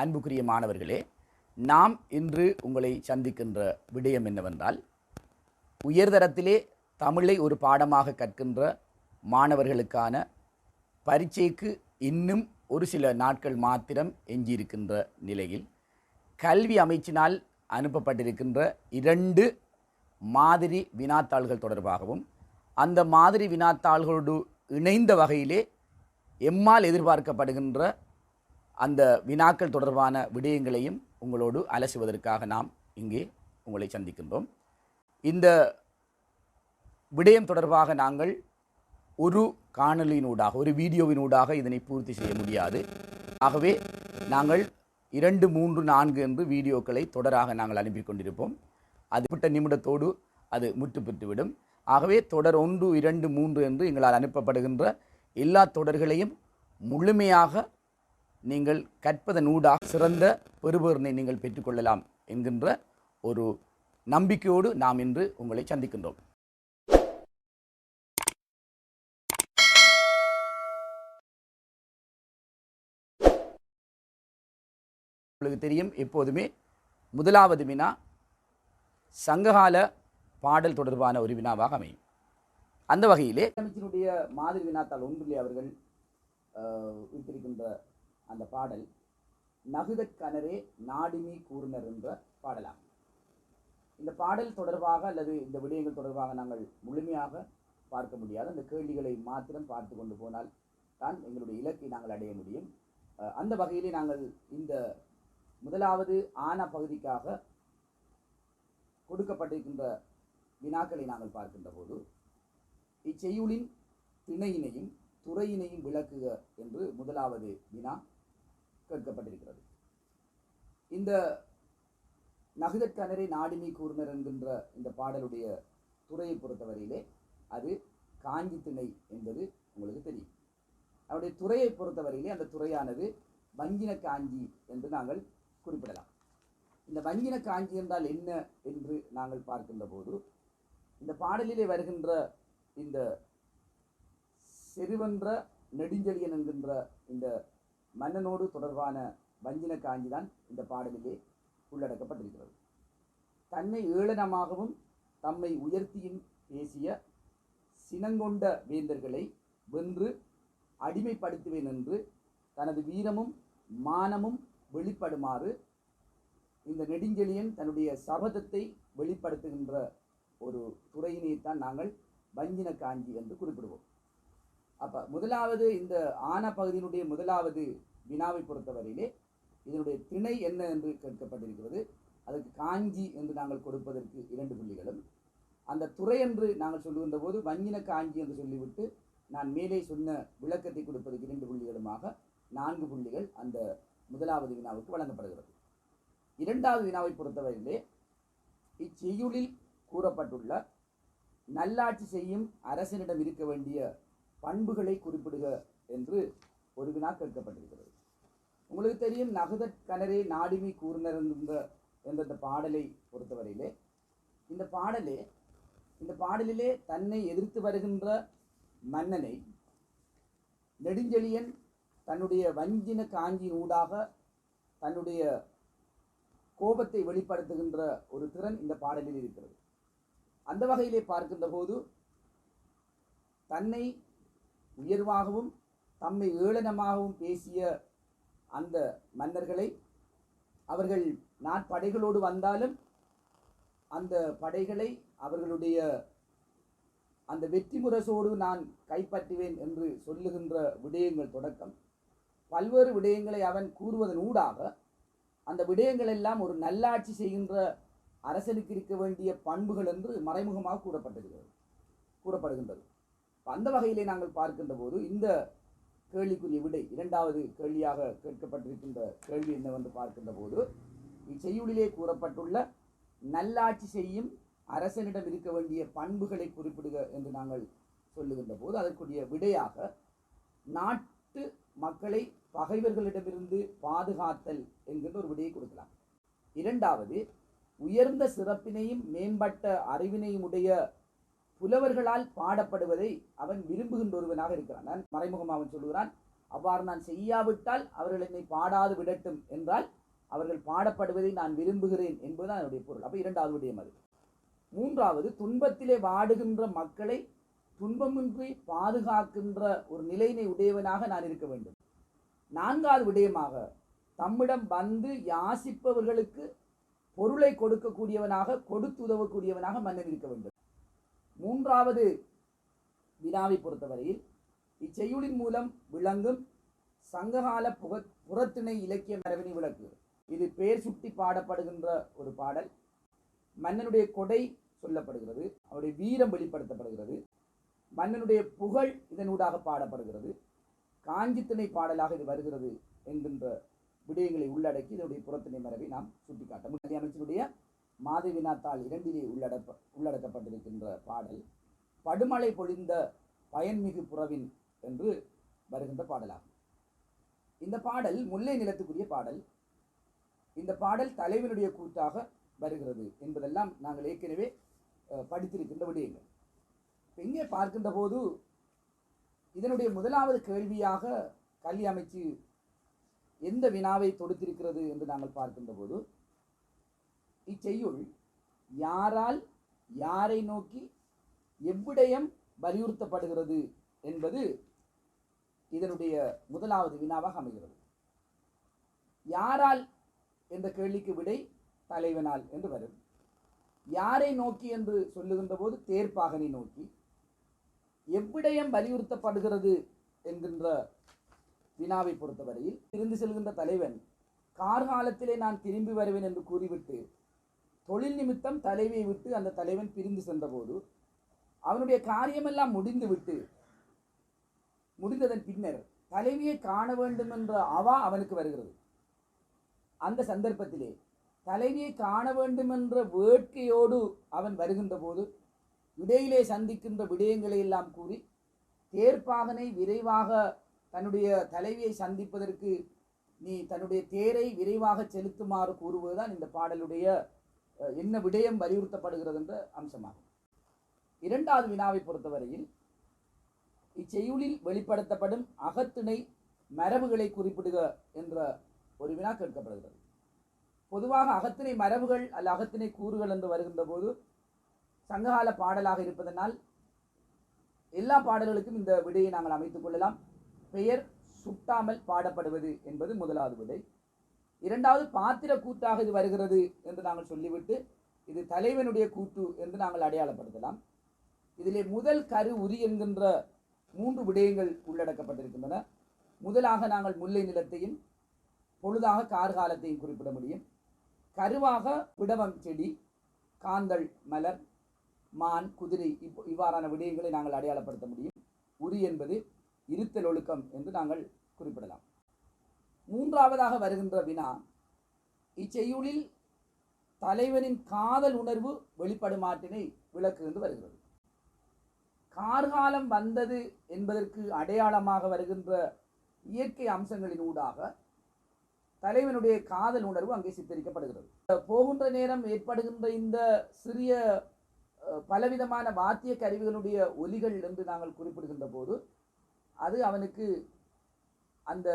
அன்புக்குரிய மாணவர்களே, நாம் இன்று உங்களை சந்திக்கின்ற விடயம் என்னவென்றால், உயர்தரத்திலே தமிழை ஒரு பாடமாக கற்கின்ற மாணவர்களுக்கான பரீட்சைக்கு இன்னும் ஒரு சில நாட்கள் மாத்திரம் எஞ்சியிருக்கின்ற நிலையில் கல்வி அமைச்சினால் அனுப்பப்பட்டிருக்கின்ற 2 மாதிரி வினாத்தாள்கள் தொடர்பாகவும் அந்த மாதிரி வினாத்தாள்களோடு இணைந்த வகையிலே எம்மால் எதிர்பார்க்கப்படுகின்ற அந்த வினாக்கள் தொடர்பான விடயங்களையும் உங்களோடு அலசுவதற்காக நாம் இங்கே உங்களை சந்திக்கின்றோம். இந்த விடயம் தொடர்பாக நாங்கள் ஒரு காணொலியினூடாக, ஒரு வீடியோவினூடாக இதனை பூர்த்தி செய்ய முடியாது. ஆகவே நாங்கள் 2, 3, 4 என்று வீடியோக்களை தொடராக நாங்கள் அனுப்பி கொண்டிருப்போம். அது விட்ட நிமிடத்தோடு அது முற்று பெற்றுவிடும். ஆகவே தொடர் 1, 2, 3 என்று எங்களால் அனுப்பப்படுகின்ற எல்லா தொடர்களையும் முழுமையாக நீங்கள் கற்பதனூடாக சிறந்த பெறுபேறினை நீங்கள் பெற்றுக்கொள்ளலாம் என்கின்ற ஒரு நம்பிக்கையோடு நாம் இன்று உங்களை சந்திக்கின்றோம். உங்களுக்கு தெரியும், எப்போதுமே முதலாவது வினா சங்ககால பாடல் தொடர்பான ஒரு வினாவாக அமையும். அந்த வகையிலே அமைச்சினுடைய மாதிரி வினாத்தாள் 1 அவர்கள் வைத்திருக்கின்ற அந்த பாடல் நகுதக் கனரே நாடினி கூர்னர் என்ற பாடலாகும். இந்த பாடல் தொடர்பாக அல்லது இந்த விடயங்கள் தொடர்பாக நாங்கள் முழுமையாக பார்க்க முடியாது. அந்த கேள்விகளை மாத்திரம் பார்த்து கொண்டு போனால் தான் எங்களுடைய இலக்கை நாங்கள் அடைய முடியும். அந்த வகையிலே நாங்கள் இந்த முதலாவது ஆன பகுதிக்காக கொடுக்கப்பட்டிருக்கின்ற வினாக்களை நாங்கள் பார்க்கின்ற போது, இச்செய்யுளின் திணையினையும் துறையினையும் விளக்குக என்று முதலாவது வினா கேட்கப்பட்டிருக்கிறது. இந்த நகுதற்கனரே நாடினி கூர்னர் என்கின்ற இந்த பாடலுடைய துறையை பொறுத்தவரையிலே அது காஞ்சி திணை என்பது உங்களுக்கு தெரியும். அவருடைய துறையை பொறுத்தவரையிலே அந்த துறையானது வஞ்சின காஞ்சி என்று நாங்கள் குறிப்பிடலாம். இந்த வஞ்சின காஞ்சி என்றால் என்ன என்று நாங்கள் பார்க்கின்ற போது, இந்த பாடலிலே வருகின்ற இந்த செருவென்ற நெடுஞ்செழியன் என்கின்ற இந்த மன்னனோடு தொடர்பான வஞ்சின காஞ்சி தான் இந்த பாடலிலே உள்ளடக்கப்பட்டிருக்கிறது. தன்னை ஏளனமாகவும் தம்மை உயர்த்தியும் பேசிய சினங்கொண்ட வேந்தர்களை வென்று அடிமைப்படுத்துவேன் என்று தனது வீரமும் மானமும் வெளிப்படுமாறு இந்த நெடுஞ்செழியன் தன்னுடைய சபதத்தை வெளிப்படுத்துகின்ற ஒரு துறையினைத்தான் நாங்கள் வஞ்சின காஞ்சி என்று குறிப்பிடுவோம். அப்போ முதலாவது இந்த ஆன பகுதியினுடைய முதலாவது வினாவை பொறுத்தவரையிலே இதனுடைய திணை என்ன என்று கேட்கப்பட்டிருக்கிறது. அதற்கு காஞ்சி என்று நாங்கள் கொடுப்பதற்கு 2 புள்ளிகளும், அந்த துறை என்று நாங்கள் சொல்லுகின்ற போது வஞ்சின காஞ்சி என்று சொல்லிவிட்டு நான் மேலே சொன்ன விளக்கத்தை கொடுப்பதற்கு 2 புள்ளிகளுமாக 4 புள்ளிகள் அந்த முதலாவது வினாவுக்கு வழங்கப்படுகிறது. 2வது வினாவை பொறுத்தவரையிலே இச்செய்யுளில் கூறப்பட்டுள்ள நல்லாட்சி செய்யும் அரசனிடம் இருக்க வேண்டிய பண்புகளை குறிப்பிடுக என்று ஒரு வினா கேட்கப்பட்டிருக்கிறது. உங்களுக்கு தெரியும், நகுதற் கனரே நாடினி கூர்னர் என்ற பாடலை பொறுத்தவரையிலே இந்த பாடலிலே தன்னை எதிர்த்து வருகின்ற மன்னனை நெடுஞ்செழியன் தன்னுடைய வஞ்சின காஞ்சியின் ஊடாக தன்னுடைய கோபத்தை வெளிப்படுத்துகின்ற ஒரு திறன் இந்த பாடலில் இருக்கிறது. அந்த வகையிலே பார்க்கின்ற போது தன்னை உயர்வாகவும் தம்மை ஏளனமாகவும் பேசிய அந்த மன்னர்களை அவர்கள் நாட்படைகளோடு வந்தாலும் அந்த படைகளை அவர்களுடைய அந்த வெற்றி முரசோடு நான் கைப்பற்றுவேன் என்று சொல்லுகின்ற விடயங்கள் தொடக்கம் பல்வேறு விடயங்களை அவன் கூறுவதன் ஊடாக அந்த விடயங்கள் எல்லாம் ஒரு நல்லாட்சி செய்கின்ற அரசனுக்கு இருக்க வேண்டிய பண்புகள் என்று மறைமுகமாக கூறப்படுகின்றது. அந்த வகையிலே நாங்கள் பார்க்கின்ற போது இந்த கேள்விக்குரிய விடை 2வது கேள்வியாக கேட்கப்பட்டிருக்கின்ற கேள்வி என்னவென்று பார்க்கின்ற போது, இச்செய்யுளிலே கூறப்பட்டுள்ள நல்லாட்சி செய்யும் அரசனிடம் இருக்க வேண்டிய பண்புகளை குறிப்பிடுக என்று நாங்கள் சொல்லுகின்ற போது அதற்குரிய விடையாக நாட்டு மக்களை பகைவர்களிடமிருந்து பாதுகாத்தல் என்கின்ற ஒரு விடையை கொடுக்கலாம். 2வது உயர்ந்த சிறப்பினையும் மேம்பட்ட அறிவினையும் உடைய புலவர்களால் பாடப்படுவதை அவன் விரும்புகின்ற ஒருவனாக இருக்கிறான். மறைமுகமாக அவன் சொல்லுகிறான், அவ்வாறு நான் செய்யாவிட்டால் அவர்கள் என்னை பாடாது விடட்டும் என்றால் அவர்கள் பாடப்படுவதை நான் விரும்புகிறேன் என்பதுதான் என்னுடைய பொருள். அப்போ இரண்டாவது விடயம் அது. மூன்றாவது, துன்பத்திலே வாடுகின்ற மக்களை துன்பமின்றி பாதுகாக்கின்ற ஒரு நிலையினை உடையவனாக நான் இருக்க வேண்டும். நான்காவது விடயமாக, தம்மிடம் வந்து யாசிப்பவர்களுக்கு பொருளை கொடுக்கக்கூடியவனாக, கொடுத்து உதவக்கூடியவனாக மன்னன் இருக்க வேண்டும். மூன்றாவது வினாவை பொறுத்தவரையில் இச்செய்யுளின் மூலம் விளங்கும் சங்ககால புறத்திணை இலக்கிய மரபினை விளக்கு. இது பெயர் சுட்டி பாடப்படுகின்ற ஒரு பாடல். மன்னனுடைய கொடை சொல்லப்படுகிறது, அவருடைய வீரம் வெளிப்படுத்தப்படுகிறது, மன்னனுடைய புகழ் இதனூடாக பாடப்படுகிறது, காஞ்சித்திணை பாடலாக இது வருகிறது என்கின்ற விடயங்களை உள்ளடக்கி இதனுடைய புறத்திணை மரபை நாம் சுட்டிக்காட்ட முடியும். அமைச்சருடைய மாதை வினாத்தாள் 2 உள்ளடக்கப்பட்டிருக்கின்ற பாடல் படுமழை பொழிந்த பயன்மிகு புறவின் என்று வருகின்ற பாடலாகும். இந்த பாடல் முல்லை நிலத்துக்குரிய பாடல். இந்த பாடல் தலைவனுடைய கூட்டாக வருகிறது என்பதெல்லாம் நாங்கள் ஏற்கனவே படித்திருக்கின்ற விடயங்கள். இங்கே பார்க்கின்ற போது இதனுடைய முதலாவது கேள்வியாக கல்வி அமைச்சு எந்த வினாவை தொடுத்திருக்கிறது என்று நாங்கள் பார்க்கின்ற போது, இச்செய்யுள் யாரால் யாரை நோக்கி எவ்விடயம் வலியுறுத்தப்படுகிறது என்பது இதனுடைய முதலாவது வினாவாக அமைகிறது. யாரால் என்ற கேள்விக்கு விடை தலைவனால் என்று வரும். யாரை நோக்கி என்று சொல்லுகின்ற போது தேர்ப்பாகனை நோக்கி. எவ்விடயம் வலியுறுத்தப்படுகிறது என்கின்ற வினாவை பொறுத்தவரையில் திருந்து செல்கின்ற தலைவன் கார்காலத்திலே நான் திரும்பி வருவேன் என்று கூறிவிட்டு தொழில் நிமித்தம் தலைவியை விட்டு அந்த தலைவன் பிரிந்து சென்றபோது அவனுடைய காரியமெல்லாம் முடிந்ததன் பின்னர் தலைவியை காண வேண்டும் என்ற அவா அவனுக்கு வருகிறது. அந்த சந்தர்ப்பத்திலே தலைவியை காண வேண்டும் என்ற வேட்கையோடு அவன் வருகின்ற போது இடையிலே சந்திக்கின்ற விடயங்களை எல்லாம் கூறி தேர்ப்பாகனை விரைவாக தன்னுடைய தலைவியை சந்திப்பதற்கு நீ தன்னுடைய தேரை விரைவாக செலுத்துமாறு கூறுவதுதான் இந்த பாடலுடைய என்ன விடயம் வலியுறுத்தப்படுகிறது என்ற அம்சமாகும். இரண்டாவது வினாவை பொறுத்தவரையில் இச்செய்யுளில் வெளிப்படுத்தப்படும் அகத்திணை மரபுகளை குறிப்பிடுக என்ற ஒரு வினா கேட்கப்படுகிறது. பொதுவாக அகத்திணை மரபுகள் அல்ல அகத்திணை கூறுகள் என்று வருகின்ற போது சங்ககால பாடலாக இருப்பதனால் எல்லா பாடல்களுக்கும் இந்த விடையை நாங்கள் அமைத்துக் கொள்ளலாம். பெயர் சுட்டாமல் பாடப்படுவது என்பது முதலாவது விடை. இரண்டாவது, பாத்திர கூட்டாக இது வருகிறது என்று நாங்கள் சொல்லிவிட்டு இது தலைவனுடைய கூட்டு என்று நாங்கள் அடையாளப்படுத்தலாம். இதிலே முதல் கரு உரி என்கின்ற 3 விடயங்கள் உள்ளடக்கப்பட்டிருக்கின்றன. முதலாக நாங்கள் முல்லை நிலத்தையும் பொழுதாக கார்காலத்தையும் குறிப்பிட முடியும். கருவாக விடவம் செடி, காந்தள் மலர், மான், குதிரை இவ்வாறான விடயங்களை நாங்கள் அடையாளப்படுத்த முடியும். உரி என்பது இருத்தல் ஒழுக்கம் என்று நாங்கள் குறிப்பிடலாம். மூன்றாவதாக வருகின்ற வினா, இச்செய்யுளில் தலைவனின் காதல் உணர்வு வெளிப்படுமாற்றினை விளக்கு என்று வருகிறது. கார்காலம் வந்தது என்பதற்கு அடையாளமாக வருகின்ற இயற்கை அம்சங்களின் ஊடாக தலைவனுடைய காதல் உணர்வு அங்கே சித்தரிக்கப்படுகிறது. போகின்ற நேரம் ஏற்படுகின்ற இந்த சிறிய பலவிதமான வாத்திய கருவிகளுடைய ஒலிகள் என்று நாங்கள் குறிப்பிடுகின்ற போது அது அவனுக்கு அந்த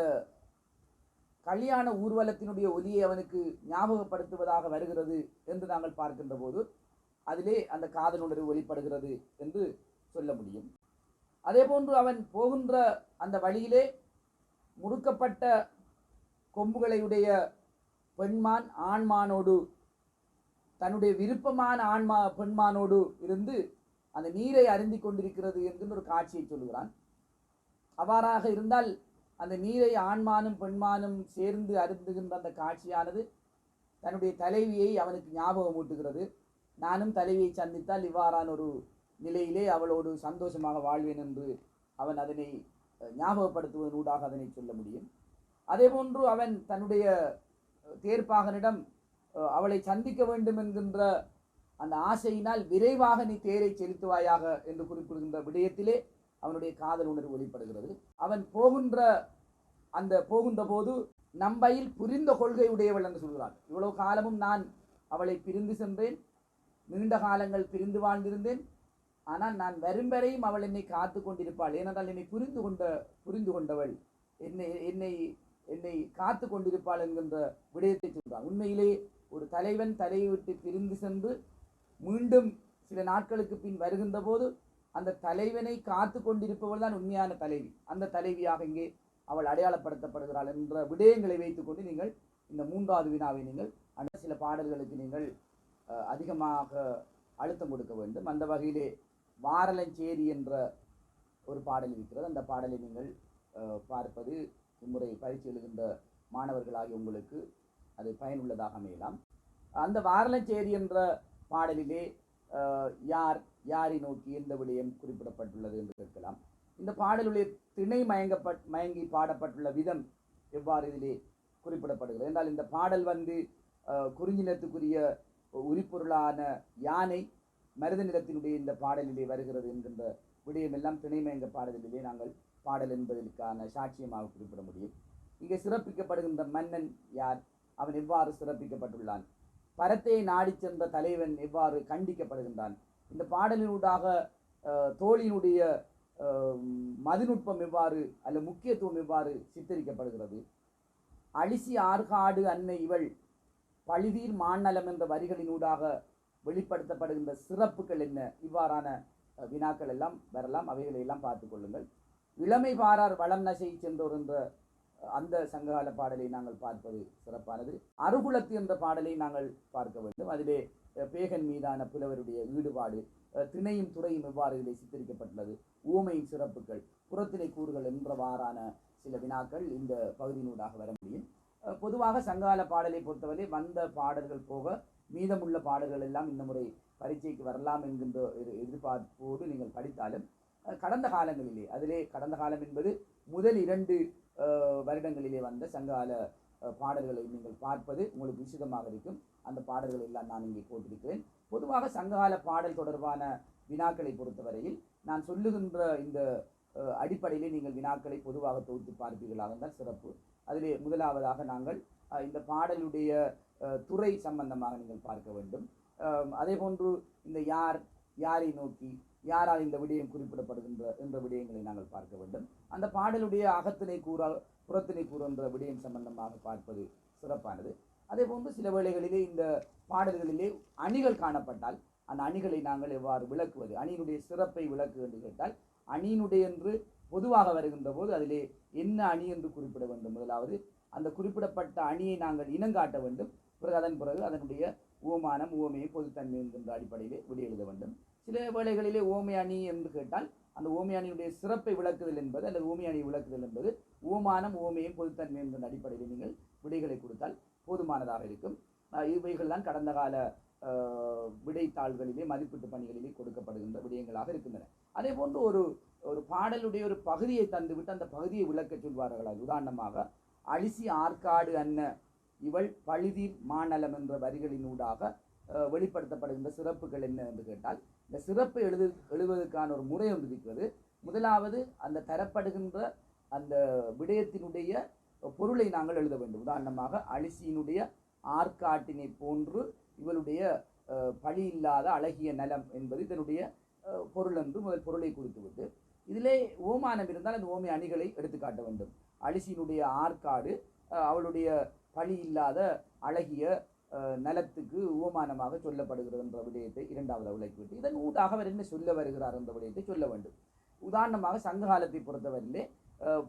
கல்யாண ஊர்வலத்தினுடைய ஒலியை அவனுக்கு ஞாபகப்படுத்துவதாக வருகிறது என்று நாங்கள் பார்க்கின்ற போது அதிலே அந்த காதல் உணர்வு வெளிப்படுகிறது என்று சொல்ல முடியும். அதே போன்று அவன் போகின்ற அந்த வழியிலே முடுக்கப்பட்ட கொம்புகளையுடைய பெண்மான் ஆண்மானோடு தன்னுடைய விருப்பமான பெண்மானோடு இருந்து அந்த நீரை அருந்தி கொண்டிருக்கிறது என்கின்ற ஒரு காட்சியை சொல்லுகிறான். அவ்வாறாக இருந்தால் அந்த நீரை ஆண்மானும் பெண்மானும் சேர்ந்து அருந்துகின்ற அந்த காட்சியானது தன்னுடைய தலைவியை அவனுக்கு ஞாபகம் ஊட்டுகிறது. நானும் தலைவியை சந்தித்தால் இவ்வாறான ஒரு நிலையிலே அவளோடு சந்தோஷமாக வாழ்வேன் என்று அவன் அதனை ஞாபகப்படுத்துவதனூடாக அதனை சொல்ல முடியும். அதே போன்று அவன் தன்னுடைய தேர்ப்பாகனிடம் அவளை சந்திக்க வேண்டும் என்கின்ற அந்த ஆசையினால் விரைவாக நீ தேரை செலுத்துவாயாக என்று குறிப்பிடுகின்ற விடயத்திலே அவனுடைய காதல் உணர்வு வெளிப்படுகிறது. அவன் போகின்ற போது நம்பையில் புரிந்த கொள்கை உடையவள் என்று சொல்கிறான். இவ்வளவு காலமும் நான் அவளை பிரிந்து சென்றேன், நீண்ட காலங்கள் பிரிந்து வாழ்ந்திருந்தேன், ஆனால் நான் வரும் வரையும் அவள் என்னை காத்து கொண்டிருப்பாள், ஏனென்றால் என்னை புரிந்து கொண்டவள் என்னை என்னை என்னை காத்து கொண்டிருப்பாள் என்கின்ற விடயத்தை சொல்றான். உண்மையிலே ஒரு தலைவன் தலையை விட்டு பிரிந்து சென்று மீண்டும் சில நாட்களுக்கு பின் வருகின்ற போது அந்த தலைவனை காத்து கொண்டிருப்பவள் தான் உண்மையான தலைவி. அந்த தலைவியாக இங்கே அவள் அடையாளப்படுத்தப்படுகிறாள் என்ற விடயங்களை வைத்துக்கொண்டு நீங்கள் இந்த 3வது வினாவை நீங்கள் சில பாடல்களுக்கு நீங்கள் அதிகமாக அழுத்தம் கொடுக்க வேண்டும். அந்த வகையிலே வாரலஞ்சேரி என்ற ஒரு பாடல் இருக்கிறது. அந்த பாடலை நீங்கள் பார்ப்பது இம்முறை பயிற்சி எழுகின்ற மாணவர்களாகிய உங்களுக்கு அது பயனுள்ளதாக அமையலாம். அந்த வாரலஞ்சேரி என்ற பாடலிலே யாரை நோக்கி எந்த விடயம் குறிப்பிடப்பட்டுள்ளது என்று கேட்கலாம். இந்த பாடலுடைய திணை மயங்கி பாடப்பட்டுள்ள விதம் எவ்வாறு இதிலே குறிப்பிடப்படுகிறது என்றால், இந்த பாடல் குறிஞ்சினத்துக்குரிய உரிப்பொருளான யானை மருத நிலத்தினுடைய இந்த பாடலிலே வருகிறது என்கின்ற விடயம் எல்லாம் திணைமயங்க பாடலிலே நாங்கள் பாடல் என்பதற்கான சாட்சியமாக குறிப்பிட முடியும். இங்கே சிறப்பிக்கப்படுகின்ற மன்னன் யார், அவன் எவ்வாறு சிறப்பிக்கப்பட்டுள்ளான், பரத்தையை நாடி சென்ற தலைவன் எவ்வாறு கண்டிக்கப்படுகின்றான், இந்த பாடலினூடாக தோழியினுடைய மதிநுட்பம் எவ்வாறு அல்ல முக்கியத்துவம் எவ்வாறு சித்தரிக்கப்படுகிறது, அழிசி ஆர்காடு அன்னை இவள் பழிதீர் மாநலம் என்ற வரிகளினூடாக வெளிப்படுத்தப்படுகின்ற சிறப்புகள் என்ன, இவ்வாறான வினாக்கள் எல்லாம் வரலாம். அவைகளை எல்லாம் பார்த்து கொள்ளுங்கள். இளமை பாரார் வளம் நசை சென்றோர் என்ற அந்த சங்ககால பாடலை நாங்கள் பார்ப்பது சிறப்பானது. அருகுலத்து என்ற பாடலை நாங்கள் பார்க்க வேண்டும். அதிலே பேகன் மீதான புலவருடைய ஈடுபாடு, திணையும் துறையும் எவ்வாறு இதிலே சித்தரிக்கப்பட்டுள்ளது, ஊமையின் சிறப்புகள், புறத்திணை கூறுகள் என்றவாறான சில வினாக்கள் இந்த பகுதியினூடாக வர முடியும். பொதுவாக சங்ககால பாடலை பொறுத்தவரை வந்த பாடல்கள் போக மீதமுள்ள பாடல்கள் எல்லாம் இந்த முறை பரீட்சைக்கு வரலாம் என்கின்ற ஒரு எதிர்பார்ப்போடு நீங்கள் படித்தாலும் கடந்த காலங்களிலே, அதிலே கடந்த காலம் என்பது முதல் 2 வருடங்களிலே வந்த சங்ககால பாடல்களை நீங்கள் பார்ப்பது உங்களுக்கு உசிதமாக இருக்கும். அந்த பாடல்கள் எல்லாம் நான் இங்கே போட்டிருக்கிறேன். பொதுவாக சங்ககால பாடல் தொடர்பான வினாக்களை பொறுத்தவரையில் நான் சொல்லுகின்ற இந்த அடிப்படையிலே நீங்கள் வினாக்களை பொதுவாக தொகுத்து பார்ப்பீர்களாக இருந்தால் சிறப்பு. அதிலே முதலாவதாக நாங்கள் இந்த பாடலுடைய துறை சம்பந்தமாக நீங்கள் பார்க்க வேண்டும். அதே போன்று இந்த யாரை நோக்கி யாரால் இந்த விடயம் குறிப்பிடப்படுகின்ற என்ற விடயங்களை நாங்கள் பார்க்க வேண்டும். அந்த பாடலுடைய அகத்திணை புறத்திணை கூறு என்ற விடயம் சம்பந்தமாக பார்ப்பது சிறப்பானது. அதே போன்று சில வேளைகளிலே இந்த பாடல்களிலே அணிகள் காணப்பட்டால் அந்த அணிகளை நாங்கள் எவ்வாறு விளக்குவது, அணியினுடைய சிறப்பை விளக்கு என்று கேட்டால் அணியினுடைய என்று பொதுவாக வருகின்ற போது அதிலே என்ன அணி என்று குறிப்பிட வேண்டும். முதலாவது அந்த குறிப்பிடப்பட்ட அணியை நாங்கள் இனங்காட்ட வேண்டும். பிறகு அதன் பிறகு அதனுடைய ஓமானம் ஓமையை பொதுத்தன்மை என்கின்ற அடிப்படையிலே விடை எழுத வேண்டும். சில வேளைகளிலே ஓமை அணி என்று கேட்டால் அந்த ஓமை அணியுடைய சிறப்பை விளக்குதல் என்பது அல்லது ஓமை அணியை விளக்குதல் என்பது ஓமானம் ஓமையும் பொதுத்தன்மை என்கின்ற அடிப்படையில் நீங்கள் விடைகளை கொடுத்தால் போதுமானதாக இருக்கும். இவைகள் தான் கடந்த கால விடைத்தாள்களிலே மதிப்பீட்டு பணிகளிலே கொடுக்கப்படுகின்ற விடயங்களாக இருக்கின்றன. அதே போன்று ஒரு பாடலுடைய ஒரு பகுதியை தந்துவிட்டு அந்த பகுதியை விளக்க சொல்வார்கள். உதாரணமாக அழிசி ஆற்காடு அன்ன இவள் பழிதீர் மாநலம் என்ற வரிகளினூடாக வெளிப்படுத்தப்படுகின்ற சிறப்புகள் என்ன என்று கேட்டால், இந்த சிறப்பை எழுதுவதற்கான ஒரு முறை ஒன்று இருக்கிறது. முதலாவது அந்த தரப்படுகின்ற அந்த விடயத்தினுடைய பொருளை நாங்கள் எழுத வேண்டும். உதாரணமாக அழிசியினுடைய ஆற்காட்டினை போன்று இவளுடைய பழி இல்லாத அழகிய நலம் என்பது இதனுடைய பொருள் என்று முதல் பொருளை குறித்துவிட்டு இதிலே ஓமானம் இருந்தால் அந்த ஓமை அணிகளை எடுத்துக்காட்ட வேண்டும். அழிசியினுடைய ஆற்காடு அவளுடைய பழி இல்லாத அழகிய நலத்துக்கு ஓமானமாக சொல்லப்படுகிறது என்ற விடயத்தை 2வது விளக்கிவிட்டு இதன் ஊடாக அவர் என்ன சொல்ல வருகிறார் என்ற விடயத்தை சொல்ல வேண்டும். உதாரணமாக சங்க காலத்தை பொறுத்தவரையிலே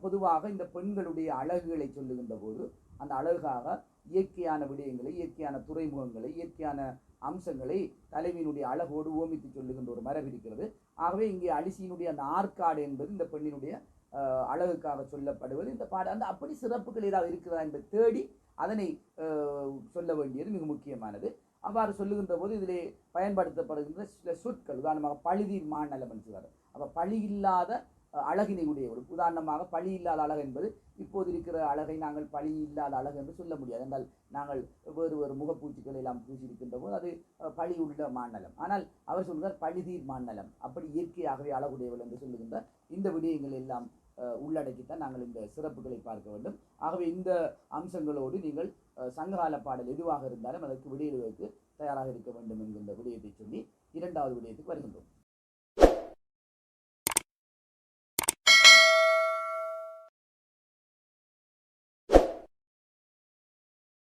பொதுவாக இந்த பெண்களுடைய அழகுகளை சொல்லுகின்ற போது அந்த அழகாக இயற்கையான விடயங்களை, இயற்கையான துறைமுகங்களை, இயற்கையான அம்சங்களை தலைவியினுடைய அழகோடு ஓமித்து சொல்லுகின்ற ஒரு மரபு இருக்கிறது. ஆகவே இங்கே அழிசியினுடைய அந்த ஆற்காடு என்பது இந்த பெண்ணினுடைய அழகுக்காக சொல்லப்படுவது. இந்த அந்த அப்படி சிறப்புகள் ஏதாவது இருக்கிறதா என்பதை தேடி அதனை சொல்ல வேண்டியது மிக முக்கியமானது. அவ்வாறு சொல்லுகின்ற போது இதிலே பயன்படுத்தப்படுகின்ற சில சொற்கள், உதாரணமாக பழிதீர் மாநலம் என்று சொல்வார். அப்போ பழி இல்லாத அழகினை உடையவர். உதாரணமாக பழி இல்லாத அழகு என்பது இப்போது இருக்கிற அழகை நாங்கள் பழி இல்லாத அழகு என்று சொல்ல முடியாது. என்றால் நாங்கள் வேறு முகப்பூச்சிகளை எல்லாம் பூசியிருக்கின்ற போது அது பழி உள்ள மாநலம். ஆனால் அவர் சொல்கிறார் பழிதீர் மாநலம், அப்படி இயற்கையாகவே அழகுடையவள் என்று சொல்லுகின்ற இந்த விடயங்கள் எல்லாம் உள்ளடக்கித்தான் நாங்கள் இந்த சிறப்புகளை பார்க்க வேண்டும். ஆகவே இந்த அம்சங்களோடு நீங்கள் சங்ககால பாடல் எதுவாக இருந்தாலும் அதற்கு விடையிடுவதற்கு தயாராக இருக்க வேண்டும் என்கின்ற விடயத்தை சொல்லி 2வது விடயத்துக்கு வருகின்றோம்.